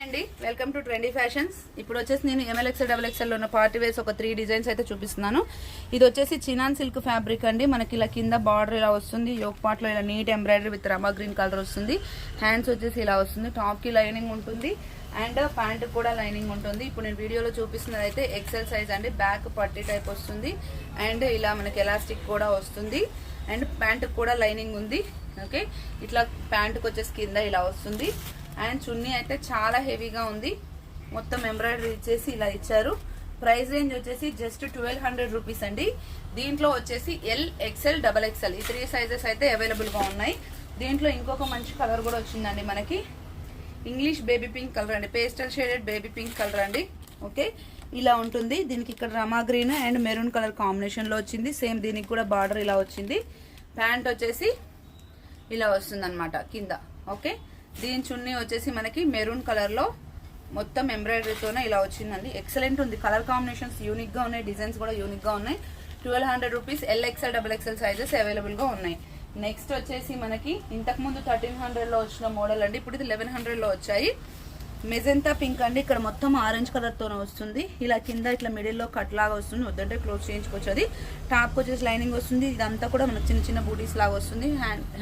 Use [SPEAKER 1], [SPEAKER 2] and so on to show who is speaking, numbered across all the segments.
[SPEAKER 1] అండి welcome to trendy fashions. ఇప్పుడు వచ్చేసి నేను MLXL XXL లో ఉన్న పార్టీ వేర్స్ ఒక 3 డిజైన్స్ అయితే చూపిస్తున్నాను. ఇది వచ్చేసి చినాన్ సిల్క్ ఫ్యాబ్రిక్ అండి. మనకి ఇలా కింద బార్డర్ ఇలా వస్తుంది, యోక్ పార్ట్ లో ఇలా neat embroidery with Rama green colour వస్తుంది. హ్యాండ్స్ వచ్చేసి ఇలా వస్తుంది, టాప్ కి లైనింగ్ ఉంటుంది అండ్ ప్యాంట్ కూడా లైనింగ్ ఉంటుంది. ఇప్పుడు నేను వీడియోలో చూపిస్తున్నది అయితే XL సైజ్ అండి. బ్యాక్ పట్టీ టైప్ వస్తుంది అండ్ ఇలా మనకి ఎలాస్టిక్ కూడా వస్తుంది అండ్ ప్యాంట్ కూడా లైనింగ్ ఉంది. ఓకే, ఇట్లా ప్యాంట్కి వచ్చేసి కింద ఇలా వస్తుంది అండ్ చున్నీ అయితే చాలా హెవీగా ఉంది. మొత్తం ఎంబ్రాయిడరీ ఇచ్చేసి ఇలా ఇచ్చారు. ప్రైస్ రేంజ్ వచ్చేసి జస్ట్ 1200 రూపీస్ అండి. దీంట్లో వచ్చేసి L, XL, XXL ఈ 3 సైజెస్ అయితే అవైలబుల్ గా ఉన్నాయి. దీంట్లో ఇంకొక మంచి కలర్ కూడా వచ్చిందండి మనకి, ఇంగ్లీష్ బేబీ పింక్ కలర్ అండి, pastel shaded baby pink colour అండి. ఓకే, ఇలా ఉంటుంది. దీనికి ఇక్కడ Rama green and maroon colour combination లో వచ్చింది. సేమ్ దీనికి కూడా బార్డర్ ఇలా వచ్చింది. ప్యాంట్ వచ్చేసి ఇలా వస్తుంది అనమాట కింద. ఓకే, దీని చున్నీ వచ్చేసి మనకి మెరూన్ కలర్ లో మొత్తం ఎంబ్రాయిడరీతోనే ఇలా వచ్చిందండి. ఎక్సలెంట్ ఉంది. కలర్ కాంబినేషన్స్ యూనిక్ గా ఉన్నాయి, డిజైన్స్ కూడా యూనిక్ గా ఉన్నాయి. 1200 rupees. L, XL, XXL sizes available గా ఉన్నాయి. నెక్స్ట్ వచ్చేసి మనకి ఇంతకు ముందు 1300 లో వచ్చిన మోడల్ అండి, ఇప్పుడు ఇది 1100 లో వచ్చాయి. మెజెంతా పింక్ అండి. ఇక్కడ మొత్తం ఆరెంజ్ కలర్ తోనే వస్తుంది. ఇలా కింద ఇట్లా మిడిల్ లో కట్ లాగా వస్తుంది, వద్దంటే క్లోజ్ చేయించుకోవచ్చు. అది టాప్ వచ్చేసి లైనింగ్ వస్తుంది. ఇదంతా కూడా మనకు చిన్న చిన్న బూటీస్ లాగా వస్తుంది.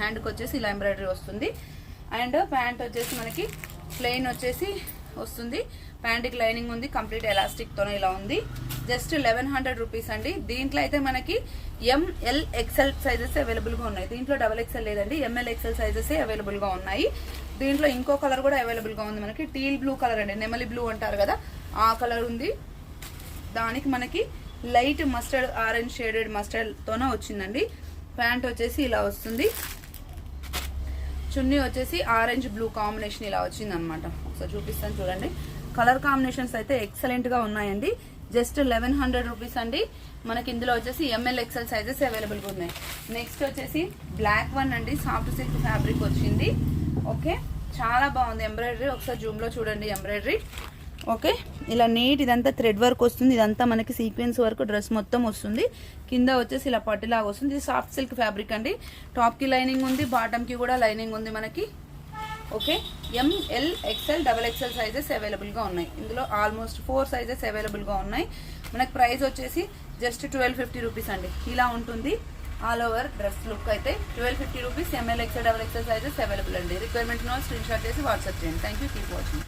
[SPEAKER 1] హ్యాండ్కి వచ్చేసి ఇలా ఎంబ్రాయిడరీ వస్తుంది అండ్ ప్యాంట్ వచ్చేసి మనకి ప్లెయిన్ వచ్చేసి వస్తుంది. ప్యాంట్కి లైనింగ్ ఉంది, కంప్లీట్ ఎలాస్టిక్ తోనే ఇలా ఉంది. జస్ట్ 1100 రూపీస్ అండి. దీంట్లో అయితే మనకి M, L, XL sizes available గా ఉన్నాయి. దీంట్లో XXL లేదండి, ML, XL సైజెస్ అవైలబుల్ గా ఉన్నాయి. దీంట్లో ఇంకో కలర్ కూడా అవైలబుల్ గా ఉంది మనకి, టీల్ బ్లూ కలర్ అండి, నెమలి బ్లూ అంటారు కదా ఆ కలర్ ఉంది. దానికి మనకి light mustard orange shaded mustard తోనే వచ్చిందండి. ప్యాంట్ వచ్చేసి ఇలా వస్తుంది, చున్నీ వచ్చేసి ఆరెంజ్ బ్లూ కాంబినేషన్ ఇలా వచ్చింది అనమాట. ఒకసారి చూపిస్తాను చూడండి. కలర్ కాంబినేషన్స్ అయితే ఎక్సలెంట్ గా ఉన్నాయండి. జస్ట్ 1100 రూపీస్ అండి. మనకి ఇందులో వచ్చేసి ML, XL సైజెస్ అవైలబుల్ గా ఉన్నాయి. నెక్స్ట్ వచ్చేసి బ్లాక్ వన్ అండి, సాఫ్ట్ సిల్క్ ఫ్యాబ్రిక్ వచ్చింది. ఓకే, చాలా బాగుంది ఎంబ్రాయిడరీ. ఒకసారి జూమ్ లో చూడండి ఎంబ్రాయిడరీ. ఓకే, ఇలా నీట్ ఇదంతా థ్రెడ్ వర్క్ వస్తుంది. ఇదంతా మనకి సీక్వెన్స్ వర్క్ డ్రెస్ మొత్తం వస్తుంది. కింద వచ్చేసి ఇలా పట్టిలాగా వస్తుంది. ఇది సాఫ్ట్ సిల్క్ ఫ్యాబ్రిక్ అండి. టాప్ కి లైనింగ్ ఉంది, బాటమ్ కి కూడా లైనింగ్ ఉంది మనకి. Okay, M, L, XL, XXL sizes available గా ఉన్నాయి. ఇందులో ఆల్మోస్ట్ 4 సైజెస్ అవైలబుల్ గా ఉన్నాయి. మనకి ప్రైస్ వచ్చేసి జస్ట్ 1250 రూపీస్ అండి. ఇలా ఉంటుంది ఆల్ ఓవర్ డ్రెస్ లుక్ అయితే. 1250 rupees. ML, XL, XXL sizes available అండి. రిక్వైర్మెంట్ స్క్రీన్ షాట్ చేసి వాట్సాప్ చేయండి. Thank you, keep watching.